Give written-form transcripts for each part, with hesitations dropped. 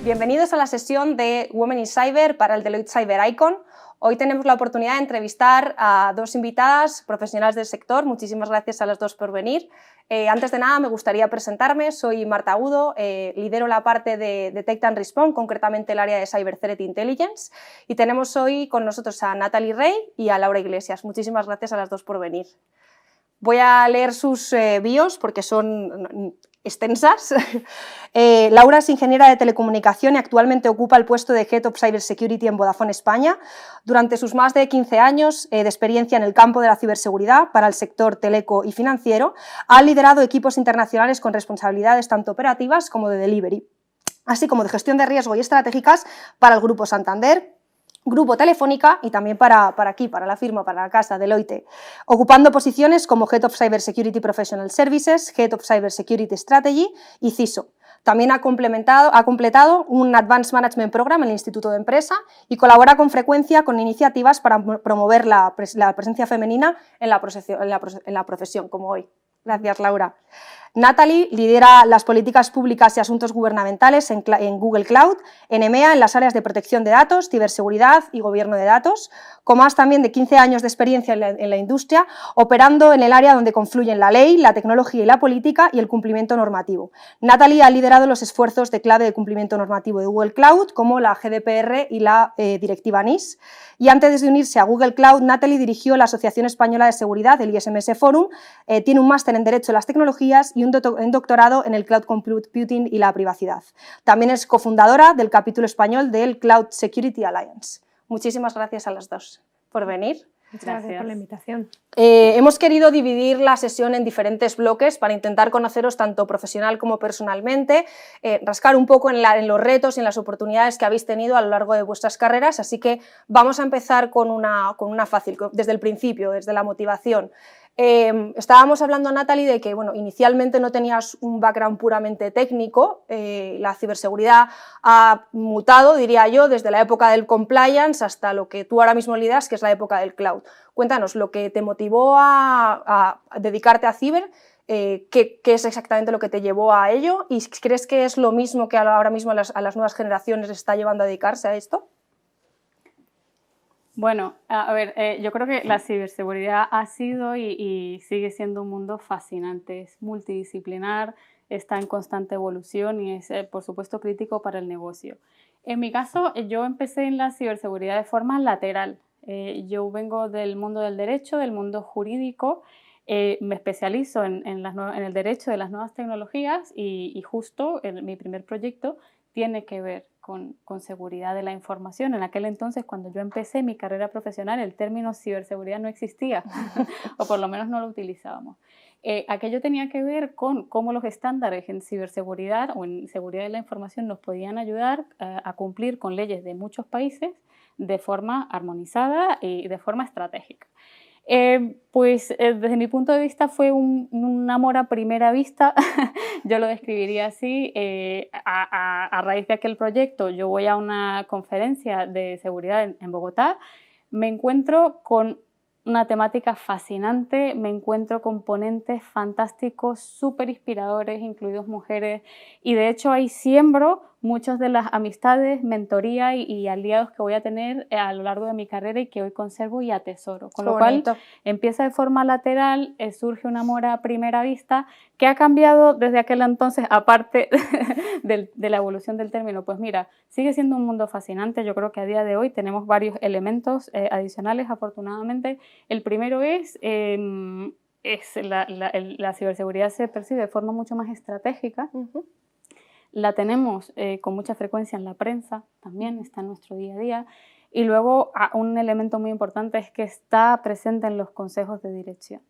Bienvenidos a la sesión de Women in Cyber para el Deloitte Cyber Icon. Hoy tenemos la oportunidad de entrevistar a dos invitadas profesionales del sector. Muchísimas gracias a las dos por venir. Antes de nada me gustaría presentarme. Soy Marta Agudo, lidero la parte de Detect and Respond, concretamente el área de Cyber Threat Intelligence. Y tenemos hoy con nosotros a Natalie Rey y a Laura Iglesias. Muchísimas gracias a las dos por venir. Voy a leer sus bios porque son extensas. Laura es ingeniera de telecomunicación y actualmente ocupa el puesto de Head of Cyber Security en Vodafone España. Durante sus más de 15 años de experiencia en el campo de la ciberseguridad para el sector teleco y financiero, ha liderado equipos internacionales con responsabilidades tanto operativas como de delivery, así como de gestión de riesgo y estratégicas para el Grupo Santander, Grupo Telefónica y también para la firma, para la casa Deloitte, ocupando posiciones como Head of Cyber Security Professional Services, Head of Cyber Security Strategy y CISO. También ha completado un Advanced Management Program en el Instituto de Empresa y colabora con frecuencia con iniciativas para promover la presencia femenina en la profesión, como hoy. Gracias, Laura. Natalie lidera las políticas públicas y asuntos gubernamentales en Google Cloud, en EMEA, en las áreas de protección de datos, ciberseguridad y gobierno de datos, con más también de 15 años de experiencia en la industria, operando en el área donde confluyen la ley, la tecnología y la política y el cumplimiento normativo. Natalie ha liderado los esfuerzos de clave de cumplimiento normativo de Google Cloud, como la GDPR y la directiva NIS. Y antes de unirse a Google Cloud, Natalie dirigió la Asociación Española de Seguridad, el ISMS Forum, tiene un máster en Derecho de las Tecnologías y un doctorado en el Cloud Computing y la privacidad. También es cofundadora del capítulo español del Cloud Security Alliance. Muchísimas gracias a las dos por venir. Muchas gracias por la invitación. Hemos querido dividir la sesión en diferentes bloques para intentar conoceros tanto profesional como personalmente, rascar un poco en los retos y en las oportunidades que habéis tenido a lo largo de vuestras carreras, así que vamos a empezar con una fácil, desde el principio, desde la motivación. Estábamos hablando, Natalie, de que inicialmente no tenías un background puramente técnico, la ciberseguridad ha mutado, diría yo, desde la época del compliance hasta lo que tú ahora mismo lideras, que es la época del cloud. Cuéntanos lo que te motivó a dedicarte a ciber, qué es exactamente lo que te llevó a ello y ¿crees que es lo mismo que ahora mismo a las nuevas generaciones les está llevando a dedicarse a esto? Bueno, a ver, yo creo que la ciberseguridad ha sido y sigue siendo un mundo fascinante, es multidisciplinar, está en constante evolución y es, por supuesto, crítico para el negocio. En mi caso, yo empecé en la ciberseguridad de forma lateral. Yo vengo del mundo del derecho, del mundo jurídico, me especializo en el derecho de las nuevas tecnologías y justo mi primer proyecto tiene que ver con seguridad de la información. En aquel entonces, cuando yo empecé mi carrera profesional, el término ciberseguridad no existía, o por lo menos no lo utilizábamos. Aquello tenía que ver con cómo los estándares en ciberseguridad o en seguridad de la información nos podían ayudar a cumplir con leyes de muchos países de forma armonizada y de forma estratégica. Desde mi punto de vista fue un amor a primera vista, yo lo describiría así. A raíz de aquel proyecto yo voy a una conferencia de seguridad en Bogotá, me encuentro con una temática fascinante, me encuentro con ponentes fantásticos, súper inspiradores, incluidos mujeres, y de hecho ahí siembro muchas de las amistades, mentoría y aliados que voy a tener a lo largo de mi carrera y que hoy conservo y atesoro. Con lo cual empieza de forma lateral, surge un amor a primera vista que ha cambiado desde aquel entonces, aparte de la evolución del término. Pues mira, sigue siendo un mundo fascinante. Yo creo que a día de hoy tenemos varios elementos adicionales, afortunadamente. El primero es la ciberseguridad se percibe de forma mucho más estratégica. La tenemos con mucha frecuencia en la prensa, también está en nuestro día a día. Y luego un elemento muy importante es que está presente en los consejos de dirección,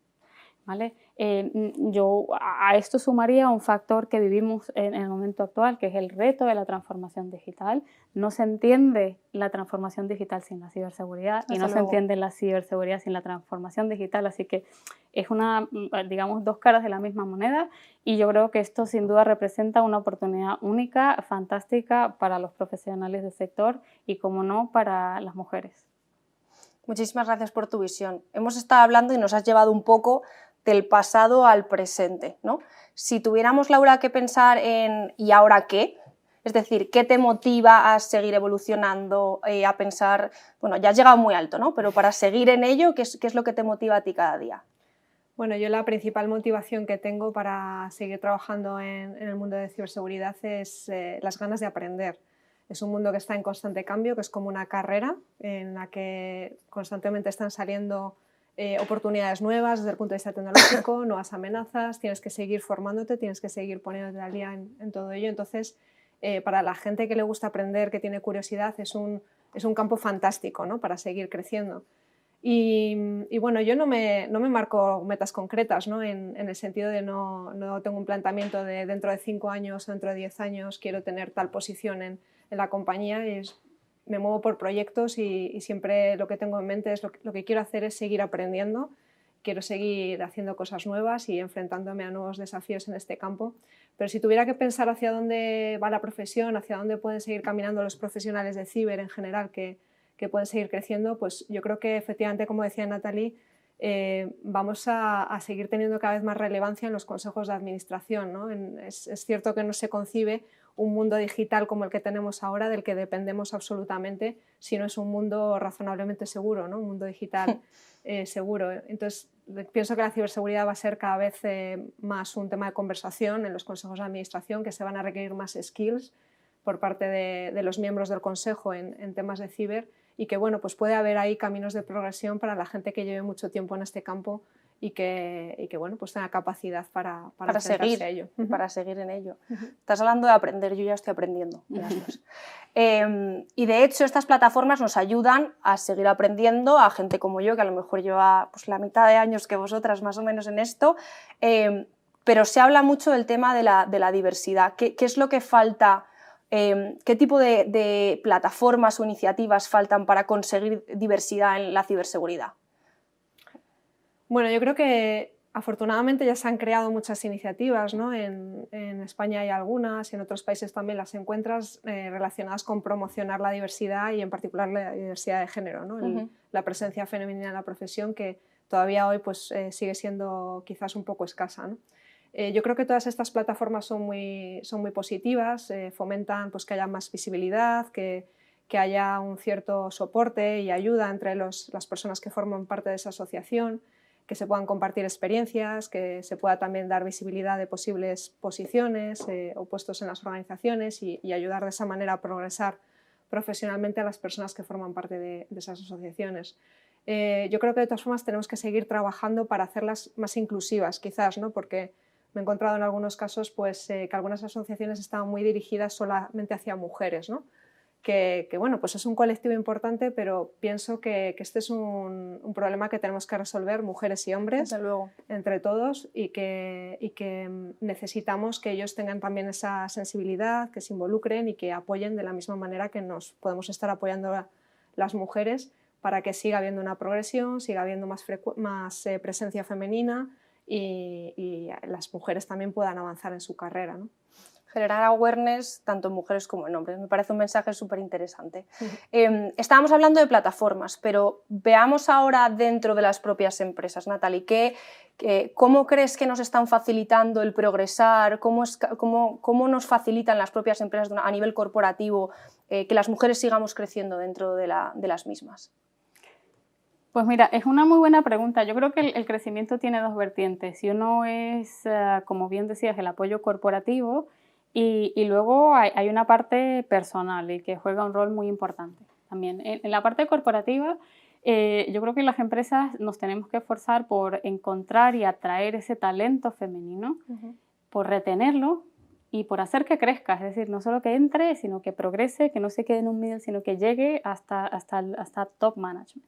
¿vale? Yo a esto sumaría un factor que vivimos en el momento actual, que es el reto de la transformación digital. No se entiende la transformación digital sin la ciberseguridad y no se entiende la ciberseguridad sin la transformación digital, así que es digamos, dos caras de la misma moneda y yo creo que esto sin duda representa una oportunidad única, fantástica para los profesionales del sector y, como no, para las mujeres. Muchísimas gracias por tu visión. Hemos estado hablando y nos has llevado un poco del pasado al presente, ¿no? Si tuviéramos, Laura, que pensar en ¿y ahora qué? Es decir, ¿qué te motiva a seguir evolucionando, a pensar, bueno, ya has llegado muy alto, ¿no? Pero para seguir en ello, ¿qué es lo que te motiva a ti cada día? Bueno, yo la principal motivación que tengo para seguir trabajando en el mundo de ciberseguridad es las ganas de aprender. Es un mundo que está en constante cambio, que es como una carrera en la que constantemente están saliendo oportunidades nuevas desde el punto de vista tecnológico, nuevas amenazas, tienes que seguir formándote, tienes que seguir poniéndote al día en todo ello. Entonces, para la gente que le gusta aprender, que tiene curiosidad, es un campo fantástico, ¿no? Para seguir creciendo. Y bueno, yo no me marco metas concretas, ¿no? En el sentido de no tengo un planteamiento de dentro de 5 años o dentro de 10 años quiero tener tal posición en la compañía. Me muevo por proyectos y siempre lo que tengo en mente es lo que quiero hacer es seguir aprendiendo, quiero seguir haciendo cosas nuevas y enfrentándome a nuevos desafíos en este campo. Pero si tuviera que pensar hacia dónde va la profesión, hacia dónde pueden seguir caminando los profesionales de ciber en general, que pueden seguir creciendo, pues yo creo que efectivamente, como decía Natalie, vamos a seguir teniendo cada vez más relevancia en los consejos de administración, ¿no? Es cierto que no se concibe un mundo digital como el que tenemos ahora, del que dependemos absolutamente, si no es un mundo razonablemente seguro, ¿no? Un mundo digital seguro. Entonces, pienso que la ciberseguridad va a ser cada vez más un tema de conversación en los consejos de administración, que se van a requerir más skills por parte de los miembros del consejo en temas de ciber, y que bueno, pues puede haber ahí caminos de progresión para la gente que lleve mucho tiempo en este campo y que bueno, pues tenga capacidad para seguir a ello. Para seguir en ello. Estás hablando de aprender, yo ya estoy aprendiendo. Y de hecho estas plataformas nos ayudan a seguir aprendiendo a gente como yo, que a lo mejor lleva pues, la mitad de años que vosotras más o menos en esto, pero se habla mucho del tema de la diversidad. ¿Qué es lo que falta? ¿Qué tipo de plataformas o iniciativas faltan para conseguir diversidad en la ciberseguridad? Bueno, yo creo que afortunadamente ya se han creado muchas iniciativas, ¿no? En España hay algunas y en otros países también las encuentras relacionadas con promocionar la diversidad y en particular la diversidad de género, ¿no? La presencia femenina en la profesión, que todavía hoy pues, sigue siendo quizás un poco escasa, ¿no? Yo creo que todas estas plataformas son muy positivas, fomentan pues, que haya más visibilidad, que haya un cierto soporte y ayuda entre las personas que forman parte de esa asociación, que se puedan compartir experiencias, que se pueda también dar visibilidad de posibles posiciones o puestos en las organizaciones y ayudar de esa manera a progresar profesionalmente a las personas que forman parte de esas asociaciones. Yo creo que de todas formas tenemos que seguir trabajando para hacerlas más inclusivas, quizás, ¿no? Porque me he encontrado en algunos casos pues, que algunas asociaciones estaban muy dirigidas solamente hacia mujeres, ¿no? Que bueno, pues es un colectivo importante, pero pienso que este es un problema que tenemos que resolver mujeres y hombres entre todos y que necesitamos que ellos tengan también esa sensibilidad, que se involucren y que apoyen de la misma manera que nos podemos estar apoyando a las mujeres para que siga habiendo una progresión, siga habiendo más presencia femenina y las mujeres también puedan avanzar en su carrera, ¿no? Generar awareness tanto en mujeres como en hombres. Me parece un mensaje súper interesante. Estábamos hablando de plataformas, pero veamos ahora dentro de las propias empresas, Natalie, ¿cómo crees que nos están facilitando el progresar? ¿Cómo nos facilitan las propias empresas a nivel corporativo que las mujeres sigamos creciendo dentro de las mismas? Pues mira, es una muy buena pregunta. Yo creo que el crecimiento tiene dos vertientes. Y uno es, como bien decías, el apoyo corporativo y luego hay una parte personal y que juega un rol muy importante también. En la parte corporativa, yo creo que las empresas nos tenemos que esforzar por encontrar y atraer ese talento femenino, por retenerlo y por hacer que crezca. Es decir, no solo que entre, sino que progrese, que no se quede en un middle, sino que llegue hasta top management.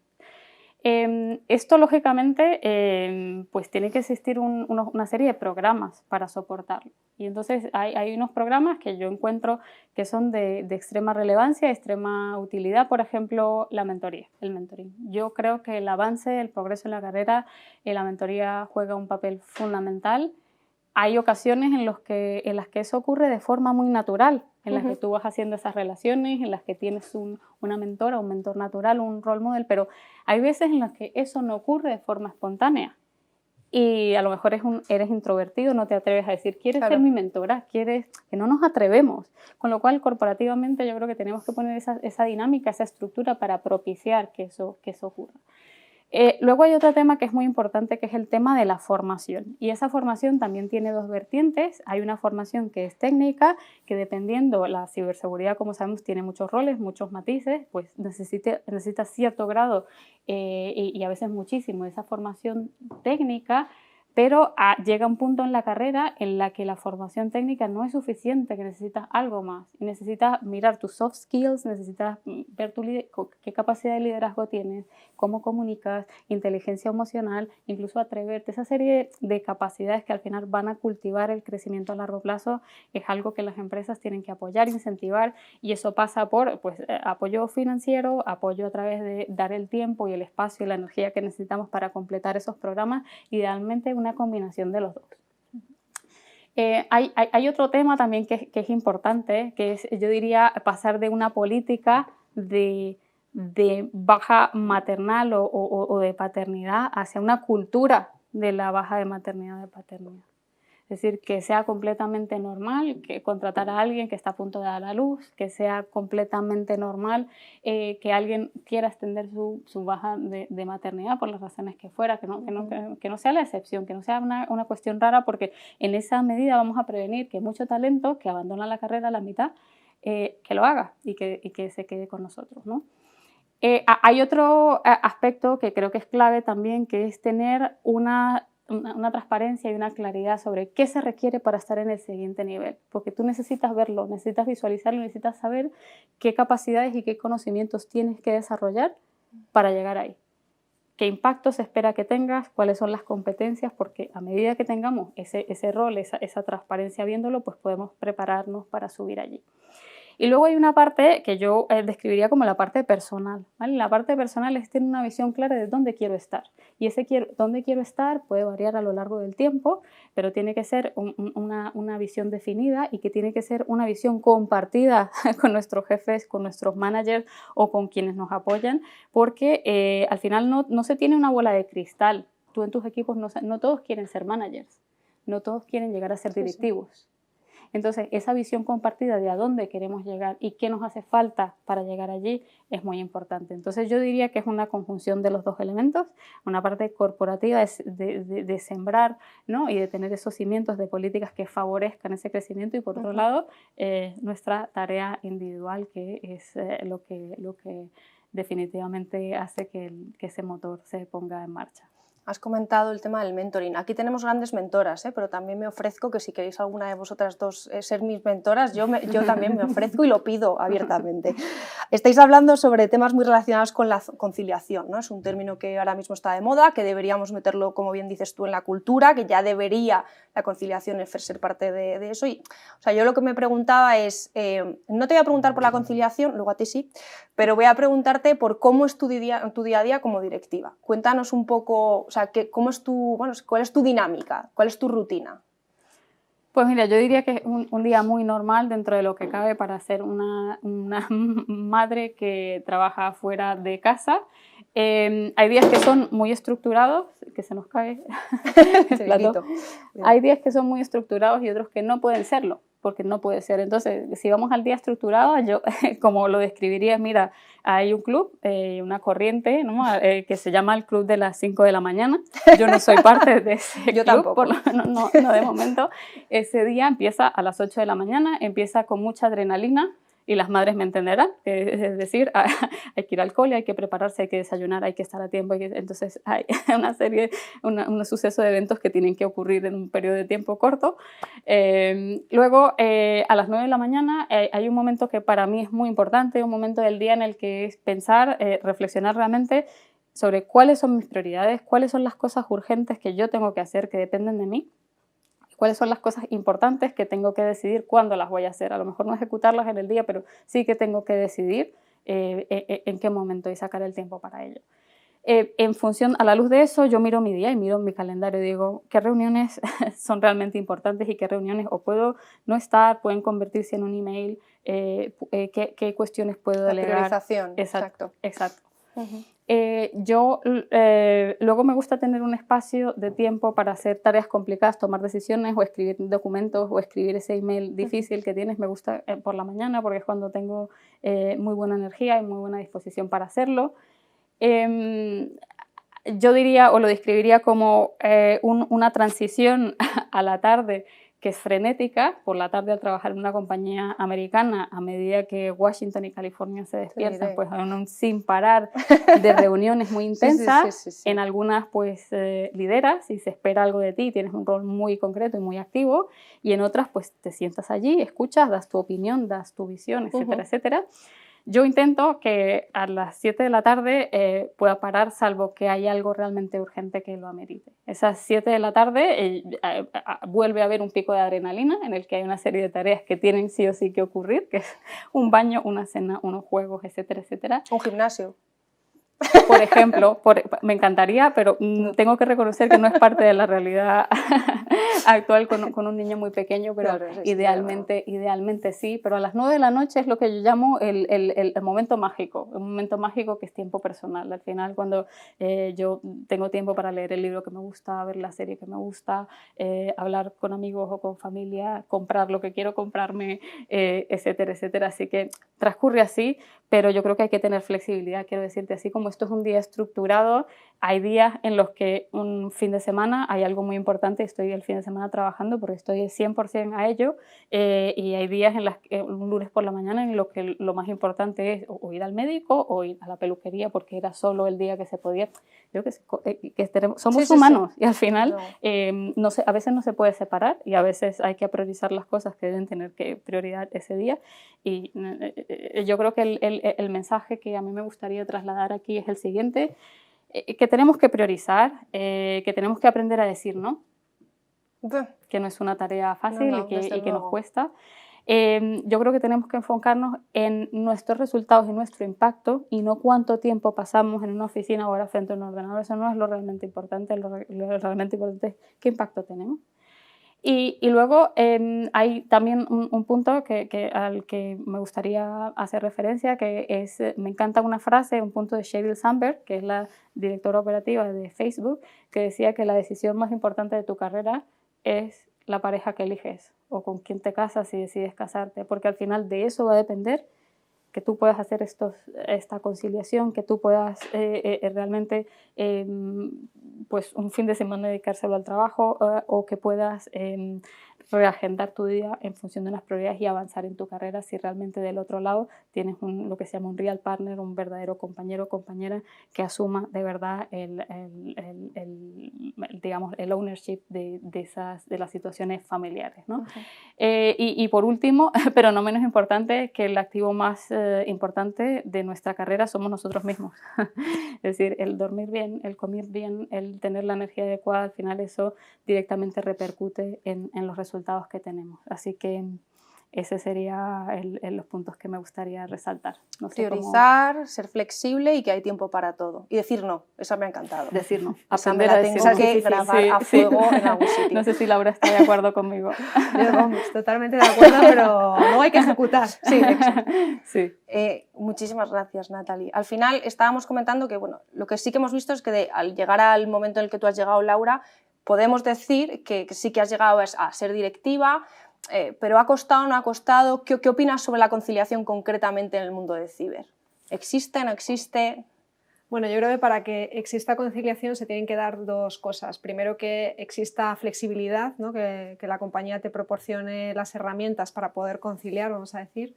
Esto, lógicamente, pues tiene que existir una serie de programas para soportarlo. Y entonces hay unos programas que yo encuentro que son de extrema relevancia, de extrema utilidad, por ejemplo, el mentoring. Yo creo que el avance, el progreso en la carrera, la mentoría juega un papel fundamental. Hay ocasiones en las que eso ocurre de forma muy natural, en las que tú vas haciendo esas relaciones, en las que tienes una mentora, un mentor natural, un role model, pero hay veces en las que eso no ocurre de forma espontánea. y a lo mejor eres introvertido, no te atreves a decir, ¿quieres ser mi mentora? ¿Quieres? Que no nos atrevemos. Con lo cual, corporativamente, yo creo que tenemos que poner esa dinámica, esa estructura para propiciar que eso ocurra. Luego hay otro tema que es muy importante, que es el tema de la formación. Y esa formación también tiene dos vertientes. Hay una formación que es técnica, que dependiendo, la ciberseguridad, como sabemos, tiene muchos roles, muchos matices, pues necesita cierto grado y a veces muchísimo de esa formación técnica, pero llega un punto en la carrera en la que la formación técnica no es suficiente, que necesitas algo más. Y necesitas mirar tus soft skills, necesitas ver qué capacidad de liderazgo tienes, cómo comunicas, inteligencia emocional, incluso atreverte. Esa serie de capacidades que al final van a cultivar el crecimiento a largo plazo es algo que las empresas tienen que apoyar, incentivar, y eso pasa por apoyo financiero, apoyo a través de dar el tiempo y el espacio y la energía que necesitamos para completar esos programas, idealmente una combinación de los dos. Hay otro tema también que es importante, que es, yo diría, pasar de una política de baja maternal o de paternidad hacia una cultura de la baja de maternidad o de paternidad. Es decir, que sea completamente normal que contratar a alguien que está a punto de dar a luz, que sea completamente normal que alguien quiera extender su baja de maternidad por las razones que fuera, que no sea la excepción, que no sea una cuestión rara, porque en esa medida vamos a prevenir que mucho talento que abandona la carrera a la mitad, que lo haga y que se quede con nosotros, ¿no? Hay otro aspecto que creo que es clave también, que es tener una transparencia y una claridad sobre qué se requiere para estar en el siguiente nivel, porque tú necesitas verlo, necesitas visualizarlo, necesitas saber qué capacidades y qué conocimientos tienes que desarrollar para llegar ahí, qué impacto se espera que tengas, cuáles son las competencias, porque a medida que tengamos ese rol, esa transparencia viéndolo, pues podemos prepararnos para subir allí. Y luego hay una parte que yo describiría como la parte personal, ¿vale? La parte personal es tener una visión clara de dónde quiero estar. Y dónde quiero estar puede variar a lo largo del tiempo, pero tiene que ser una visión definida y que tiene que ser una visión compartida con nuestros jefes, con nuestros managers o con quienes nos apoyan, porque al final no se tiene una bola de cristal. Tú en tus equipos no todos quieren ser managers, no todos quieren llegar a ser directivos. Sí. Entonces, esa visión compartida de a dónde queremos llegar y qué nos hace falta para llegar allí es muy importante. Entonces, yo diría que es una conjunción de los dos elementos, una parte corporativa de sembrar, ¿no? Y de tener esos cimientos de políticas que favorezcan ese crecimiento, y por otro lado, nuestra tarea individual, que es lo que definitivamente hace que ese motor se ponga en marcha. Has comentado el tema del mentoring. Aquí tenemos grandes mentoras, pero también me ofrezco que si queréis alguna de vosotras dos ser mis mentoras, yo también me ofrezco y lo pido abiertamente. Estáis hablando sobre temas muy relacionados con la conciliación, ¿no? Es un término que ahora mismo está de moda, que deberíamos meterlo, como bien dices tú, en la cultura, que ya debería la conciliación ser parte de eso. Y, o sea, yo lo que me preguntaba es, no te voy a preguntar por la conciliación, luego a ti sí, pero voy a preguntarte por cómo es tu día a día como directiva. Cuéntanos un poco, o sea, ¿cuál es tu dinámica? ¿Cuál es tu rutina? Pues mira, yo diría que es un día muy normal dentro de lo que cabe para ser una madre que trabaja fuera de casa. Hay días que son muy estructurados, que se nos cae el plato. Hay días que son muy estructurados y otros que no pueden serlo, porque no puede ser. Entonces, si vamos al día estructurado, yo como lo describiría, mira, hay un club, una corriente, ¿no? Que se llama el Club de las 5 de la mañana. Yo no soy parte de ese yo club, tampoco. No de momento. Ese día empieza a las 8 de la mañana, empieza con mucha adrenalina, y las madres me entenderán, es decir, hay que ir al cole, hay que prepararse, hay que desayunar, hay que estar a tiempo, entonces hay una serie, un suceso de eventos que tienen que ocurrir en un periodo de tiempo corto. Luego, a las 9 de la mañana hay un momento que para mí es muy importante, un momento del día en el que es pensar, reflexionar realmente sobre cuáles son mis prioridades, cuáles son las cosas urgentes que yo tengo que hacer, que dependen de mí, cuáles son las cosas importantes que tengo que decidir cuándo las voy a hacer. A lo mejor no ejecutarlas en el día, pero sí que tengo que decidir en qué momento y sacar el tiempo para ello. En función, a la luz de eso, yo miro mi día y miro mi calendario y digo qué reuniones son realmente importantes y qué reuniones o puedo no estar, pueden convertirse en un email, qué cuestiones puedo delegar. La priorización, exacto. Exacto. Luego me gusta tener un espacio de tiempo para hacer tareas complicadas, tomar decisiones o escribir documentos o escribir ese email difícil que tienes. Me gusta por la mañana porque es cuando tengo muy buena energía y muy buena disposición para hacerlo. Yo diría o lo describiría como una transición a la tarde que es frenética, por la tarde al trabajar en una compañía americana, a medida que Washington y California se despiertan, pues hay un sin parar de reuniones muy intensas. Sí. En algunas pues lideras y se espera algo de ti, tienes un rol muy concreto y muy activo, y en otras pues te sientas allí, escuchas, das tu opinión, das tu visión, etcétera, etcétera. Yo intento que a las 7 de la tarde pueda parar, salvo que haya algo realmente urgente que lo amerite. Esas 7 de la tarde vuelve a haber un pico de adrenalina en el que hay una serie de tareas que tienen sí o sí que ocurrir, que es un baño, una cena, unos juegos, etcétera, etcétera. Un gimnasio. Por ejemplo, me encantaría, pero tengo que reconocer que no es parte de la realidad actual con un niño muy pequeño, pero claro, idealmente sí. Pero a las 9 de la noche es lo que yo llamo el momento mágico, un momento mágico que es tiempo personal. Al final, cuando yo tengo tiempo para leer el libro que me gusta, ver la serie que me gusta, hablar con amigos o con familia, comprar lo que quiero comprarme, etcétera, etcétera. Así que transcurre así, pero yo creo que hay que tener flexibilidad, quiero decirte, así como esto es un día estructurado, hay días en los que un fin de semana hay algo muy importante, estoy el fin de semana trabajando porque estoy 100% a ello, y hay días en los que un lunes por la mañana en los que lo más importante es o ir al médico o ir a la peluquería porque era solo el día que se podía. Yo que somos humanos y al final no sé, a veces no se puede separar y a veces hay que priorizar las cosas que deben tener prioridad ese día, y yo creo que el mensaje que a mí me gustaría trasladar aquí es el siguiente, que tenemos que priorizar, que tenemos que aprender a decir no, que no es una tarea fácil y que nos cuesta. Yo creo que tenemos que enfocarnos en nuestros resultados y nuestro impacto y no cuánto tiempo pasamos en una oficina o ahora frente a un ordenador. Eso no es lo realmente importante. Lo realmente importante es qué impacto tenemos. Y luego hay también un punto al que me gustaría hacer referencia, que es, me encanta una frase, un punto de Sheryl Sandberg, que es la directora operativa de Facebook, que decía que la decisión más importante de tu carrera es la pareja que eliges o con quién te casas si decides casarte, porque al final de eso va a depender que tú puedas hacer esta conciliación, que tú puedas realmente pues un fin de semana dedicárselo al trabajo, o que puedas reagendar tu día en función de las prioridades y avanzar en tu carrera si realmente del otro lado tienes lo que se llama un real partner, un verdadero compañero o compañera que asuma de verdad digamos, el ownership de las situaciones familiares, ¿no? Y por último, pero no menos importante, que el activo más importante de nuestra carrera somos nosotros mismos. Es decir, el dormir bien, el comer bien, el tener la energía adecuada, al final eso directamente repercute en los resultados que tenemos. Así que ese sería los puntos que me gustaría resaltar. No sé priorizar, ser flexible y que hay tiempo para todo. Y decir no, eso me ha encantado. Decir no. Aprender a decir no. Tengo que grabar a fuego en algún sitio. No sé si Laura está de acuerdo conmigo. Yo, vamos, totalmente de acuerdo, pero no hay que ejecutar. Sí, exacto. Sí. Muchísimas gracias, Natalie. Al final estábamos comentando que bueno, lo que sí que hemos visto es que al llegar al momento en el que tú has llegado, Laura, podemos decir que sí que has llegado a ser directiva, pero ¿ha costado o no ha costado? ¿Qué opinas sobre la conciliación concretamente en el mundo del ciber? ¿Existe, no existe? Bueno, yo creo que para que exista conciliación se tienen que dar dos cosas. Primero, que exista flexibilidad, ¿no? que la compañía te proporcione las herramientas para poder conciliar, vamos a decir.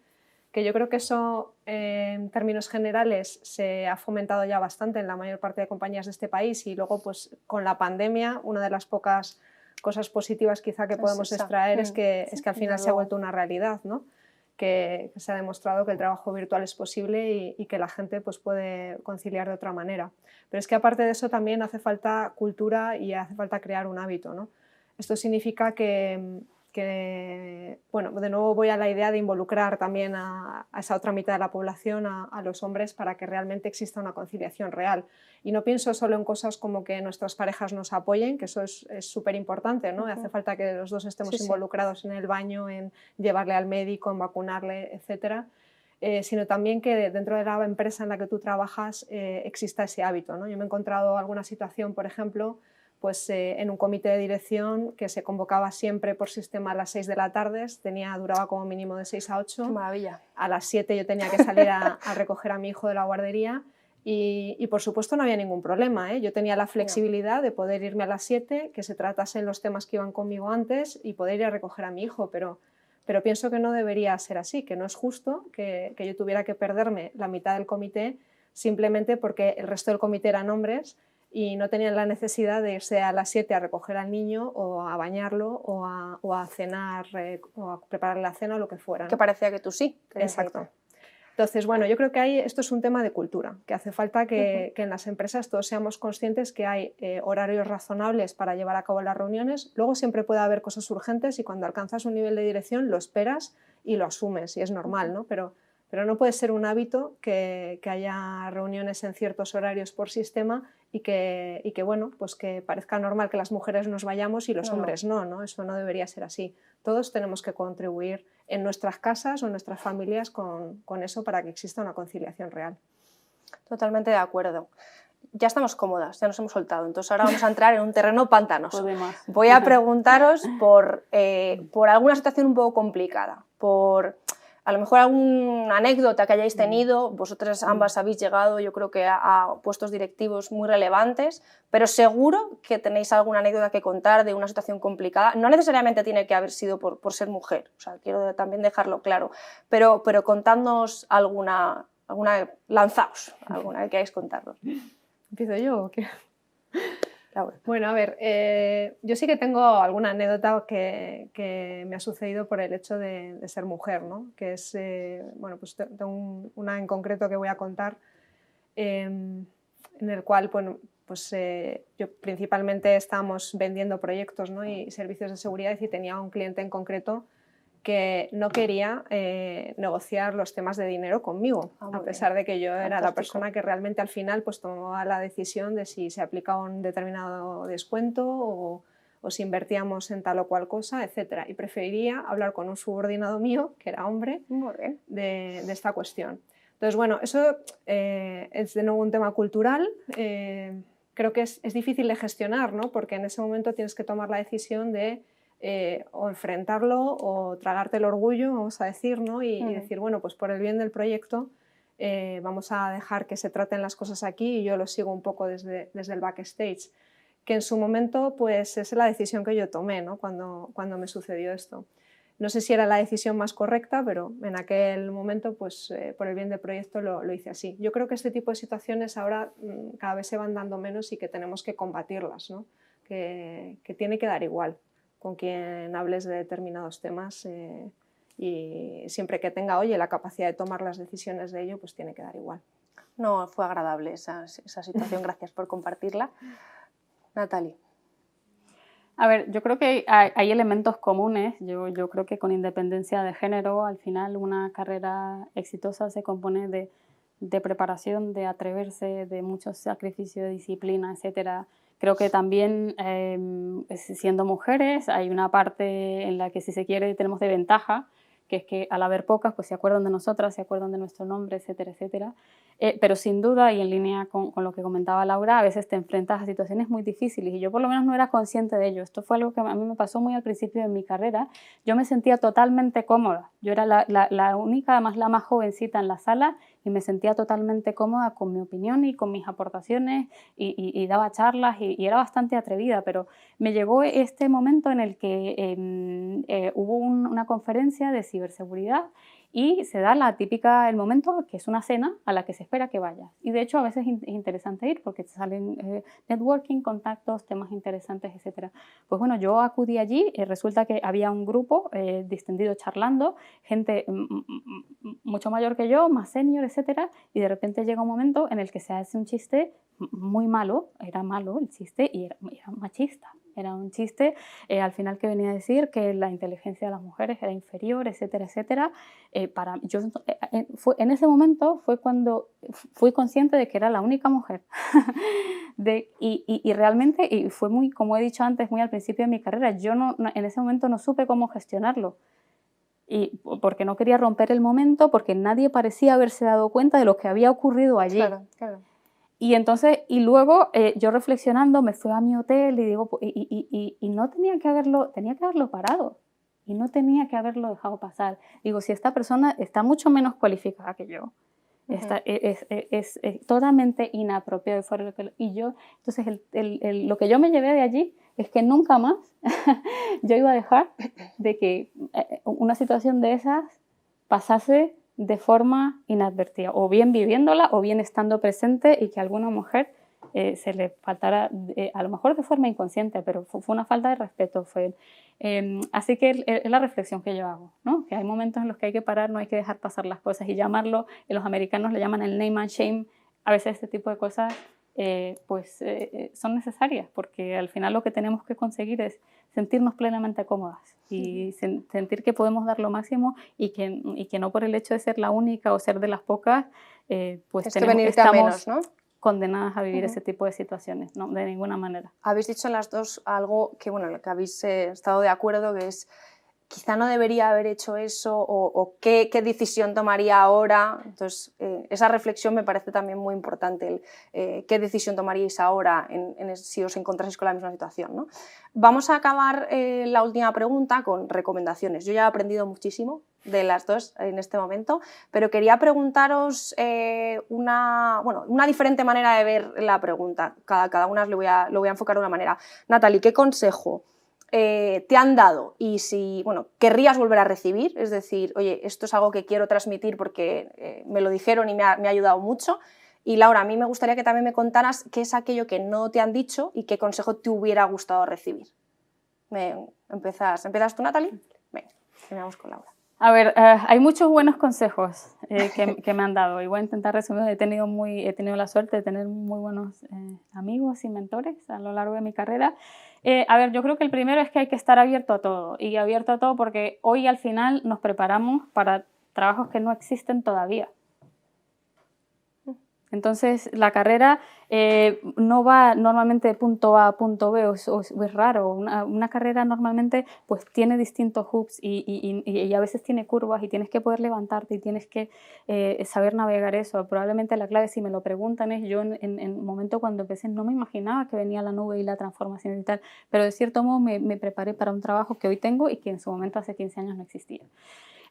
Que yo creo que eso, en términos generales, se ha fomentado ya bastante en la mayor parte de compañías de este país, y luego, pues, con la pandemia, una de las pocas cosas positivas quizá que podemos extraer es que al final se ha vuelto una realidad, ¿no? Que se ha demostrado que el trabajo virtual es posible y que la gente pues, puede conciliar de otra manera. Pero es que aparte de eso también hace falta cultura y hace falta crear un hábito, ¿no? Esto significa que, bueno, de nuevo voy a la idea de involucrar también a esa otra mitad de la población, a los hombres, para que realmente exista una conciliación real. Y no pienso solo en cosas como que nuestras parejas nos apoyen, que eso es súper importante, ¿no? Hace falta que los dos estemos involucrados en el baño, en llevarle al médico, en vacunarle, etc. sino también que dentro de la empresa en la que tú trabajas exista ese hábito, ¿no? Yo me he encontrado alguna situación, por ejemplo, pues, en un comité de dirección que se convocaba siempre por sistema a las 6 de la tarde, duraba como mínimo de 6 a 8. Qué maravilla. A las 7 yo tenía que salir a recoger a mi hijo de la guardería y por supuesto no había ningún problema, ¿eh? Yo tenía la flexibilidad de poder irme a las 7, que se tratasen los temas que iban conmigo antes y poder ir a recoger a mi hijo, pero pienso que no debería ser así, que no es justo que yo tuviera que perderme la mitad del comité simplemente porque el resto del comité eran hombres y no tenían la necesidad de irse a las 7 a recoger al niño o a bañarlo o a cenar o a prepararle la cena o lo que fuera, ¿no? Que parecía que tú sí. Exacto. Entonces, bueno, yo creo que esto es un tema de cultura, que hace falta que en las empresas todos seamos conscientes que hay horarios razonables para llevar a cabo las reuniones. Luego siempre puede haber cosas urgentes y cuando alcanzas un nivel de dirección lo esperas y lo asumes y es normal, ¿no? Pero no puede ser un hábito que haya reuniones en ciertos horarios por sistema y que bueno, pues que parezca normal que las mujeres nos vayamos y los hombres no, eso no debería ser así. Todos tenemos que contribuir en nuestras casas o en nuestras familias con eso para que exista una conciliación real. Totalmente de acuerdo. Ya estamos cómodas, ya nos hemos soltado, entonces ahora vamos a entrar en un terreno pantanoso. Voy a preguntaros por alguna situación un poco complicada, por a lo mejor alguna anécdota que hayáis tenido. Vosotras ambas habéis llegado, yo creo que a puestos directivos muy relevantes, pero seguro que tenéis alguna anécdota que contar de una situación complicada. No necesariamente tiene que haber sido por ser mujer, o sea, quiero también dejarlo claro, pero contadnos alguna, lanzaos alguna que queráis contarnos. ¿Empiezo yo o qué? Laura. Bueno, a ver, yo sí que tengo alguna anécdota que me ha sucedido por el hecho de ser mujer, ¿no? Que es, bueno, pues tengo una en concreto que voy a contar, en el cual, bueno, pues yo principalmente estábamos vendiendo proyectos, ¿no? Y servicios de seguridad y tenía un cliente en concreto que no quería negociar los temas de dinero conmigo, a pesar de que yo era la persona que realmente al final pues, tomaba la decisión de si se aplicaba un determinado descuento o si invertíamos en tal o cual cosa, etc. Y preferiría hablar con un subordinado mío, que era hombre, de esta cuestión. Entonces, bueno, eso es de nuevo un tema cultural. Creo que es difícil de gestionar, ¿no? Porque en ese momento tienes que tomar la decisión de o enfrentarlo o tragarte el orgullo, vamos a decir, ¿no? y decir, bueno, pues por el bien del proyecto vamos a dejar que se traten las cosas aquí y yo lo sigo un poco desde el backstage, que en su momento pues es la decisión que yo tomé, ¿no? cuando me sucedió esto. No sé si era la decisión más correcta, pero en aquel momento, pues por el bien del proyecto lo hice así. Yo creo que este tipo de situaciones ahora cada vez se van dando menos y que tenemos que combatirlas, ¿no? que tiene que dar igual con quien hables de determinados temas y siempre que tenga, oye, la capacidad de tomar las decisiones de ello, pues tiene que dar igual. No, fue agradable esa situación, gracias por compartirla. Natalie. A ver, yo creo que hay elementos comunes. Yo creo que con independencia de género, al final una carrera exitosa se compone de preparación, de atreverse, de mucho sacrificio, de disciplina, etcétera. Creo que también, siendo mujeres, hay una parte en la que, si se quiere, tenemos de ventaja, que es que al haber pocas, pues se acuerdan de nosotras, se acuerdan de nuestro nombre, etcétera, etcétera. Pero sin duda, y en línea con lo que comentaba Laura, a veces te enfrentas a situaciones muy difíciles y yo por lo menos no era consciente de ello. Esto fue algo que a mí me pasó muy al principio de mi carrera. Yo me sentía totalmente cómoda. Yo era la única, además la más jovencita en la sala y me sentía totalmente cómoda con mi opinión y con mis aportaciones y daba charlas y era bastante atrevida, pero me llegó este momento en el que hubo una conferencia de ciberseguridad y se da el momento que es una cena a la que se espera que vayas. Y de hecho a veces es interesante ir porque te salen networking, contactos, temas interesantes, etc. Pues bueno, yo acudí allí y resulta que había un grupo distendido charlando, gente mucho mayor que yo, más senior, etc. Y de repente llega un momento en el que se hace un chiste muy malo, era malo el chiste y era machista. Era un chiste al final que venía a decir que la inteligencia de las mujeres era inferior, etcétera, etcétera. En ese momento fue cuando fui consciente de que era la única mujer. Y realmente, y fue muy, como he dicho antes, muy al principio de mi carrera, yo en ese momento no supe cómo gestionarlo. y porque no quería romper el momento, porque nadie parecía haberse dado cuenta de lo que había ocurrido allí. Claro, claro. Y entonces, y luego yo reflexionando me fui a mi hotel y digo, y no tenía que haberlo parado y no tenía que haberlo dejado pasar. Digo, si esta persona está mucho menos cualificada que yo, es totalmente inapropiado y fuera de lo que... Y yo, entonces lo que yo me llevé de allí es que nunca más yo iba a dejar de que una situación de esas pasase de forma inadvertida, o bien viviéndola o bien estando presente y que a alguna mujer se le faltara, a lo mejor de forma inconsciente, pero fue una falta de respeto. Así que es la reflexión que yo hago, ¿no? Que hay momentos en los que hay que parar, no hay que dejar pasar las cosas y llamarlo, los americanos le llaman el name and shame, a veces este tipo de cosas son necesarias, porque al final lo que tenemos que conseguir es sentirnos plenamente cómodas y sentir que podemos dar lo máximo y que no por el hecho de ser la única o ser de las pocas, pues estamos ¿no? condenadas a vivir ese tipo de situaciones, no, de ninguna manera. Habéis dicho en las dos algo que, bueno, en lo que habéis estado de acuerdo, que es quizá no debería haber hecho eso o qué decisión tomaría ahora. Entonces, esa reflexión me parece también muy importante, qué decisión tomaríais ahora si os encontráis con la misma situación, ¿no? Vamos a acabar la última pregunta con recomendaciones. Yo ya he aprendido muchísimo de las dos en este momento, pero quería preguntaros una diferente manera de ver la pregunta. Cada una lo voy a enfocar de una manera. Natalie, ¿qué consejo te han dado y si querrías volver a recibir? Es decir, oye, esto es algo que quiero transmitir porque me lo dijeron y me ha ayudado mucho. Y Laura, a mí me gustaría que también me contaras qué es aquello que no te han dicho y qué consejo te hubiera gustado recibir. ¿Empiezas tú, Natalie? Venga, terminamos con Laura. A ver, hay muchos buenos consejos que me han dado y voy a intentar resumir. He tenido la suerte de tener muy buenos amigos y mentores a lo largo de mi carrera. A ver, yo creo que el primero es que hay que estar abierto a todo, y abierto a todo porque hoy al final nos preparamos para trabajos que no existen todavía. Entonces, la carrera no va normalmente de punto A a punto B, o es raro. Una carrera normalmente pues, tiene distintos hoops y a veces tiene curvas y tienes que poder levantarte y tienes que saber navegar eso. Probablemente la clave, si me lo preguntan, es yo en el momento cuando empecé no me imaginaba que venía la nube y la transformación y tal, pero de cierto modo me preparé para un trabajo que hoy tengo y que en su momento hace 15 años no existía.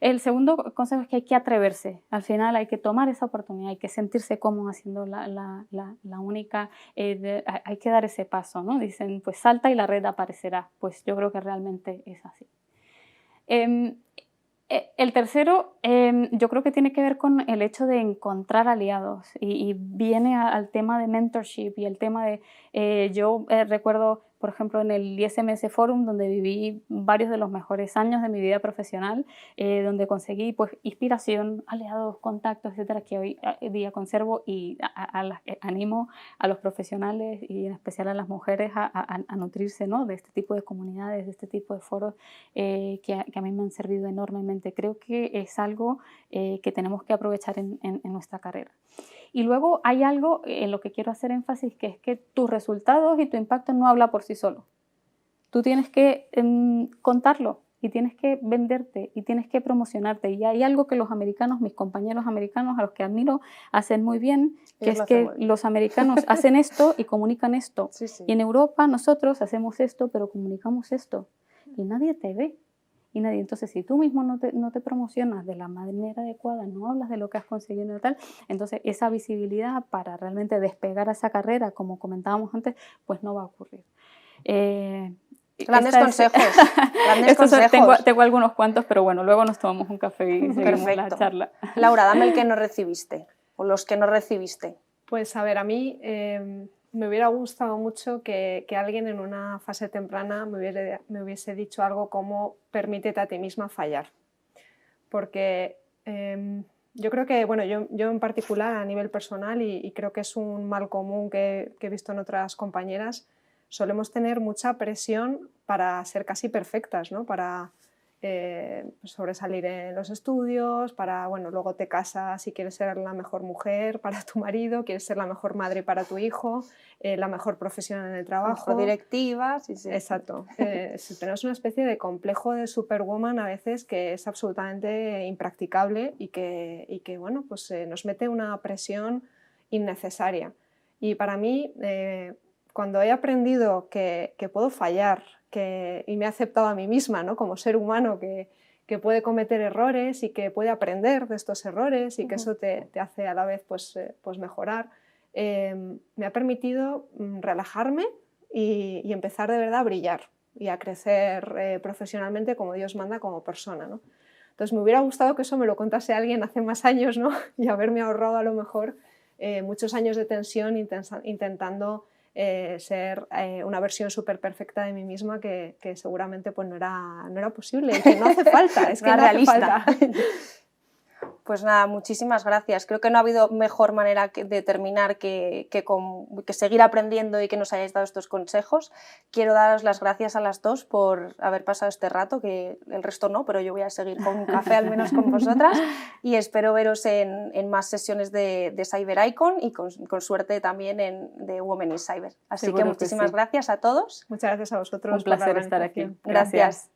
El segundo consejo es que hay que atreverse. Al final hay que tomar esa oportunidad, hay que sentirse cómodo haciendo la única, hay que dar ese paso, ¿no? Dicen, pues salta y la red aparecerá. Pues yo creo que realmente es así. El tercero, yo creo que tiene que ver con el hecho de encontrar aliados y viene al tema de mentorship y el tema de, yo recuerdo, por ejemplo, en el ISMS Forum, donde viví varios de los mejores años de mi vida profesional, donde conseguí pues, inspiración, aliados, contactos, etcétera, que hoy día conservo y animo a los profesionales y en especial a las mujeres a nutrirse, ¿no? de este tipo de comunidades, de este tipo de foros que a mí me han servido enormemente. Creo que es algo que tenemos que aprovechar en nuestra carrera. Y luego hay algo en lo que quiero hacer énfasis, que es que tus resultados y tu impacto no habla por sí solo. Tú tienes que contarlo y tienes que venderte y tienes que promocionarte. Y hay algo que los americanos, mis compañeros americanos, a los que admiro, hacen muy bien, que es que los americanos hacen esto y comunican esto. Sí, sí. Y en Europa nosotros hacemos esto, pero comunicamos esto. Y nadie te ve. Y nadie. Entonces, si tú mismo no te promocionas de la manera adecuada, no hablas de lo que has conseguido y tal, entonces esa visibilidad para realmente despegar a esa carrera, como comentábamos antes, pues no va a ocurrir. Grandes consejos. Grandes consejos. Tengo algunos cuantos, pero bueno, luego nos tomamos un café y seguimos la charla. Laura, dame el que no recibiste, o los que no recibiste. Pues a ver, a mí me hubiera gustado mucho que alguien en una fase temprana me hubiese dicho algo como permítete a ti misma fallar. Porque yo creo que, bueno, yo en particular a nivel personal, y creo que es un mal común que he visto en otras compañeras, solemos tener mucha presión para ser casi perfectas, ¿no? Para sobresalir en los estudios, para, bueno, luego te casas y quieres ser la mejor mujer para tu marido, quieres ser la mejor madre para tu hijo, la mejor profesional en el trabajo. Mejor directiva, sí, sí. Exacto. Tenemos una especie de complejo de superwoman a veces que es absolutamente impracticable y que bueno, pues, nos mete una presión innecesaria. Y para mí, cuando he aprendido que puedo fallar, y me he aceptado a mí misma, ¿no? Como ser humano que puede cometer errores y que puede aprender de estos errores y que eso te hace a la vez pues mejorar, me ha permitido relajarme y empezar de verdad a brillar y a crecer profesionalmente como Dios manda como persona, ¿no? Entonces me hubiera gustado que eso me lo contase alguien hace más años, ¿no? Y haberme ahorrado a lo mejor muchos años de tensión intentando ser una versión súper perfecta de mí misma que seguramente pues, no era posible y que no hace falta, es que no realista. hace falta. Pues nada, muchísimas gracias. Creo que no ha habido mejor manera de terminar que seguir aprendiendo y que nos hayáis dado estos consejos. Quiero daros las gracias a las dos por haber pasado este rato, que el resto no, pero yo voy a seguir con un café al menos con vosotras y espero veros en más sesiones de Cyber Icon y con suerte también de Women in Cyber. Así Seguro que muchísimas sí. gracias a todos. Muchas gracias a vosotros. Un placer estar aquí. Gracias.